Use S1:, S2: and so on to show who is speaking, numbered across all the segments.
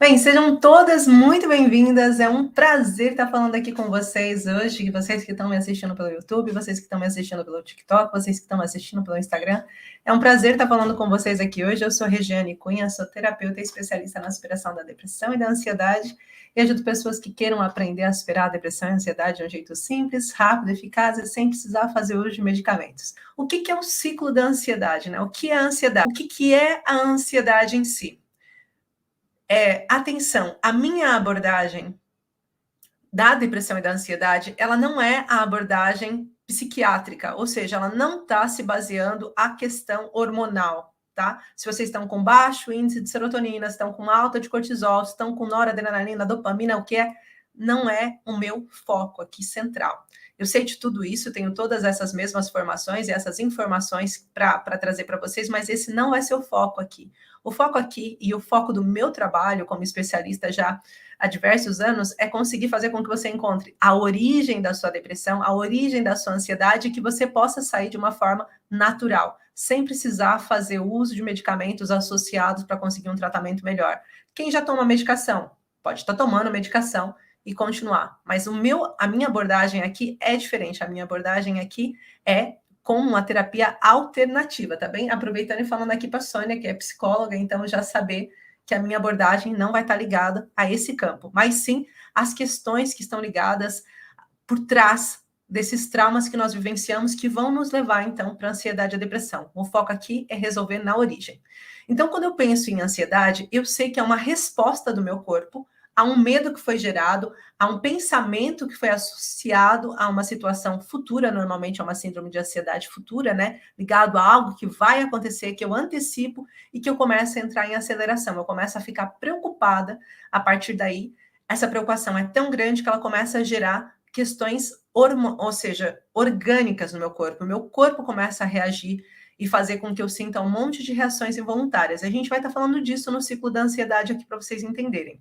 S1: Bem, sejam todas muito bem-vindas. É um prazer estar falando aqui com vocês hoje. Vocês que estão me assistindo pelo YouTube, vocês que estão me assistindo pelo TikTok, vocês que estão me assistindo pelo Instagram. É um prazer estar falando com vocês aqui hoje. Eu sou Regiane Cunha, sou terapeuta e especialista na superação da depressão e da ansiedade e ajudo pessoas que queiram aprender a superar a depressão e a ansiedade de um jeito simples, rápido, eficaz e sem precisar fazer uso de medicamentos. O que é o ciclo da ansiedade, né? O que é a ansiedade? O que é a ansiedade em si? Atenção, a minha abordagem da depressão e da ansiedade, ela não é a abordagem psiquiátrica, ou seja, ela não está se baseando a questão hormonal, tá? Se vocês estão com baixo índice de serotonina, estão com alta de cortisol, estão com noradrenalina, dopamina, o que é? Não é o meu foco aqui central. Eu sei de tudo isso, tenho todas essas mesmas formações e essas informações para trazer para vocês, mas esse não vai ser o foco aqui. O foco aqui e o foco do meu trabalho como especialista já há diversos anos é conseguir fazer com que você encontre a origem da sua depressão, a origem da sua ansiedade, e que você possa sair de uma forma natural, sem precisar fazer uso de medicamentos associados para conseguir um tratamento melhor. Quem já toma medicação, pode estar tomando medicação e continuar. Mas a minha abordagem aqui é diferente. A minha abordagem aqui é como uma terapia alternativa, tá bem? Aproveitando e falando aqui para a Sônia, que é psicóloga, então já saber que a minha abordagem não vai estar ligada a esse campo, mas sim as questões que estão ligadas por trás desses traumas que nós vivenciamos que vão nos levar, então, para a ansiedade e a depressão. O foco aqui é resolver na origem. Então, quando eu penso em ansiedade, eu sei que é uma resposta do meu corpo a um medo que foi gerado, a um pensamento que foi associado a uma situação futura, normalmente é uma síndrome de ansiedade futura, né? Ligado a algo que vai acontecer, que eu antecipo e que eu começo a entrar em aceleração. Eu começo a ficar preocupada a partir daí. Essa preocupação é tão grande que ela começa a gerar questões, ou seja, orgânicas no meu corpo. O meu corpo começa a reagir e fazer com que eu sinta um monte de reações involuntárias. A gente vai estar falando disso no ciclo da ansiedade aqui para vocês entenderem.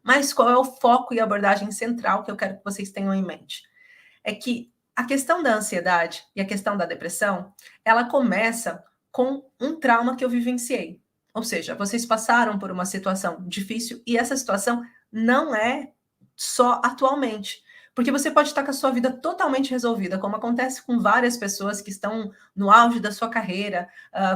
S1: Mas qual é o foco e a abordagem central que eu quero que vocês tenham em mente? É que a questão da ansiedade e a questão da depressão, ela começa com um trauma que eu vivenciei. Ou seja, vocês passaram por uma situação difícil e essa situação não é só atualmente. Porque você pode estar com a sua vida totalmente resolvida, como acontece com várias pessoas que estão no auge da sua carreira,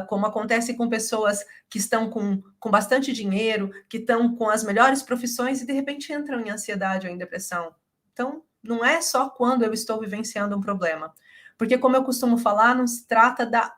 S1: como acontece com pessoas que estão com bastante dinheiro, que estão com as melhores profissões e de repente entram em ansiedade ou em depressão. Então, não é só quando eu estou vivenciando um problema. Porque, como eu costumo falar, não se trata da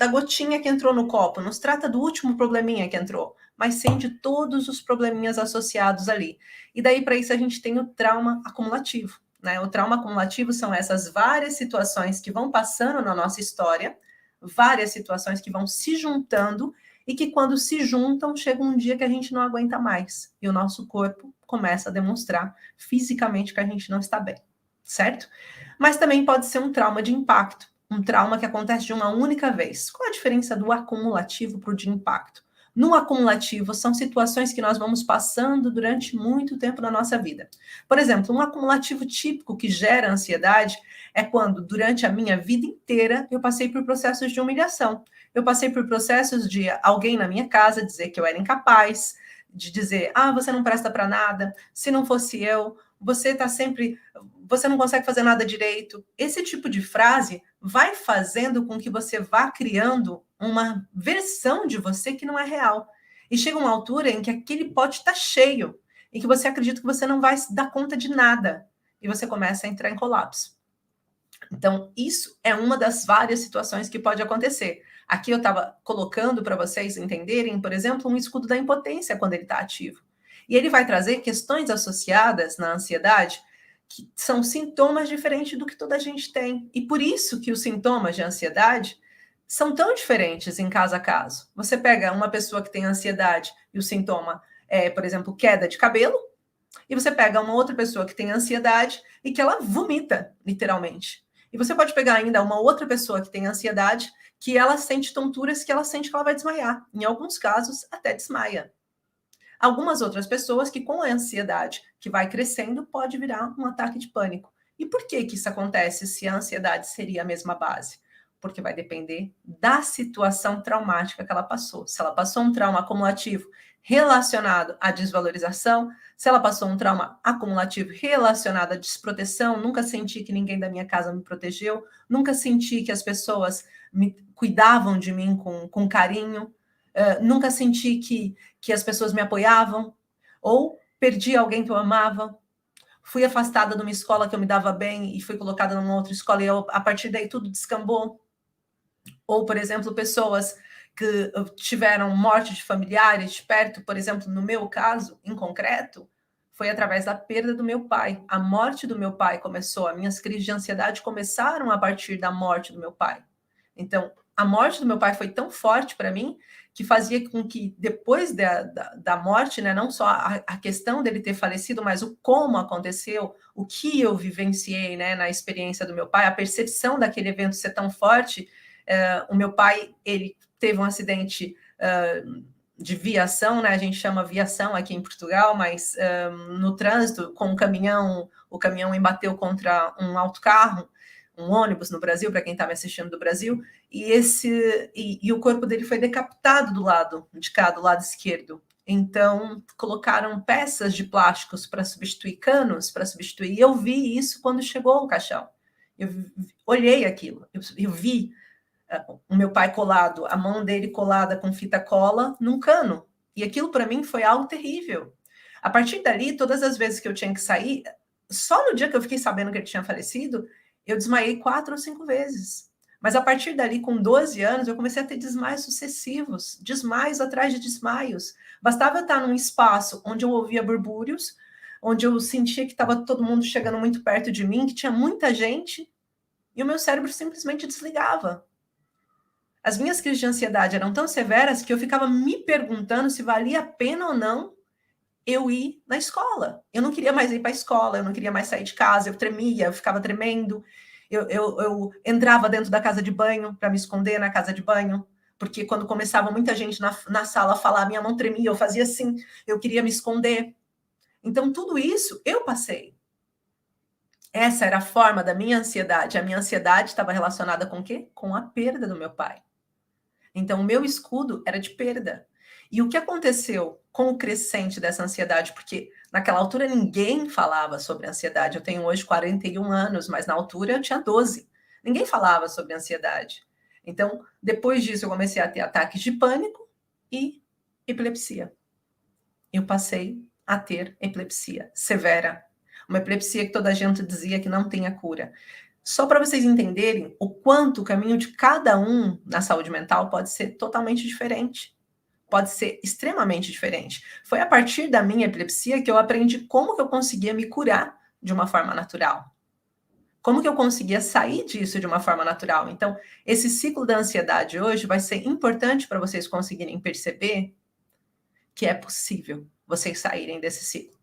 S1: gotinha que entrou no copo, não se trata do último probleminha que entrou, mas sim de todos os probleminhas associados ali. E daí, para isso, a gente tem o trauma acumulativo. Né? O trauma acumulativo são essas várias situações que vão passando na nossa história, várias situações que vão se juntando e que, quando se juntam, chega um dia que a gente não aguenta mais e o nosso corpo começa a demonstrar fisicamente que a gente não está bem, certo? Mas também pode ser um trauma de impacto, um trauma que acontece de uma única vez. Qual a diferença do acumulativo para o de impacto? No acumulativo, são situações que nós vamos passando durante muito tempo na nossa vida. Por exemplo, um acumulativo típico que gera ansiedade é quando, durante a minha vida inteira, eu passei por processos de humilhação. Eu passei por processos de alguém na minha casa dizer que eu era incapaz, de dizer, você não presta para nada, se não fosse eu, você está sempre, você não consegue fazer nada direito. Esse tipo de frase vai fazendo com que você vá criando uma versão de você que não é real. E chega uma altura em que aquele pote está cheio, e que você acredita que você não vai dar conta de nada, e você começa a entrar em colapso. Então, isso é uma das várias situações que pode acontecer. Aqui eu estava colocando para vocês entenderem, por exemplo, um escudo da impotência quando ele está ativo. E ele vai trazer questões associadas na ansiedade que são sintomas diferentes do que toda a gente tem. E por isso que os sintomas de ansiedade são tão diferentes em caso a caso. Você pega uma pessoa que tem ansiedade e o sintoma é, por exemplo, queda de cabelo, e você pega uma outra pessoa que tem ansiedade e que ela vomita, literalmente. E você pode pegar ainda uma outra pessoa que tem ansiedade, que ela sente tonturas, que ela sente que ela vai desmaiar. Em alguns casos, até desmaia. Algumas outras pessoas que, com a ansiedade que vai crescendo, pode virar um ataque de pânico. E por que isso acontece se a ansiedade seria a mesma base? Porque vai depender da situação traumática que ela passou. Se ela passou um trauma acumulativo relacionado à desvalorização, se ela passou um trauma acumulativo relacionado à desproteção, nunca senti que ninguém da minha casa me protegeu, nunca senti que as pessoas cuidavam de mim com carinho, nunca senti que as pessoas me apoiavam, ou perdi alguém que eu amava, fui afastada de uma escola que eu me dava bem e fui colocada numa outra escola e a partir daí tudo descambou. Ou, por exemplo, pessoas que tiveram morte de familiares de perto, por exemplo, no meu caso, em concreto, foi através da perda do meu pai. A morte do meu pai começou, as minhas crises de ansiedade começaram a partir da morte do meu pai. Então, a morte do meu pai foi tão forte para mim que fazia com que depois da morte, né, não só a questão dele ter falecido, mas o como aconteceu, o que eu vivenciei, né, na experiência do meu pai, a percepção daquele evento ser tão forte. O meu pai, ele teve um acidente de viação, né? A gente chama viação aqui em Portugal, mas no trânsito, com um caminhão, o caminhão embateu contra um autocarro, um ônibus no Brasil, para quem está me assistindo do Brasil, e o corpo dele foi decapitado do lado de cá, do lado esquerdo. Então, colocaram peças de plásticos para substituir canos, para substituir. E eu vi isso quando chegou o caixão. Eu olhei aquilo, eu vi o meu pai colado, a mão dele colada com fita cola num cano. E aquilo para mim foi algo terrível. A partir dali, todas as vezes que eu tinha que sair, só no dia que eu fiquei sabendo que ele tinha falecido, eu desmaiei 4 ou 5 vezes. Mas a partir dali, com 12 anos, eu comecei a ter desmaios sucessivos, desmaios atrás de desmaios. Bastava eu estar num espaço onde eu ouvia burbúrios, onde eu sentia que estava todo mundo chegando muito perto de mim, que tinha muita gente, e o meu cérebro simplesmente desligava. As minhas crises de ansiedade eram tão severas que eu ficava me perguntando se valia a pena ou não eu ir na escola. Eu não queria mais ir para a escola, eu não queria mais sair de casa, eu tremia, eu ficava tremendo. Eu entrava dentro da casa de banho para me esconder na casa de banho, porque quando começava muita gente na sala a falar, minha mão tremia, eu fazia assim, eu queria me esconder. Então, tudo isso eu passei. Essa era a forma da minha ansiedade. A minha ansiedade estava relacionada com o quê? Com a perda do meu pai. Então, o meu escudo era de perda. E o que aconteceu com o crescente dessa ansiedade? Porque naquela altura ninguém falava sobre ansiedade. Eu tenho hoje 41 anos, mas na altura eu tinha 12. Ninguém falava sobre ansiedade. Então, depois disso, eu comecei a ter ataques de pânico e epilepsia. Eu passei a ter epilepsia severa. Uma epilepsia que toda a gente dizia que não tinha cura. Só para vocês entenderem o quanto o caminho de cada um na saúde mental pode ser totalmente diferente. Pode ser extremamente diferente. Foi a partir da minha epilepsia que eu aprendi como que eu conseguia me curar de uma forma natural. Como que eu conseguia sair disso de uma forma natural. Então, esse ciclo da ansiedade hoje vai ser importante para vocês conseguirem perceber que é possível vocês saírem desse ciclo.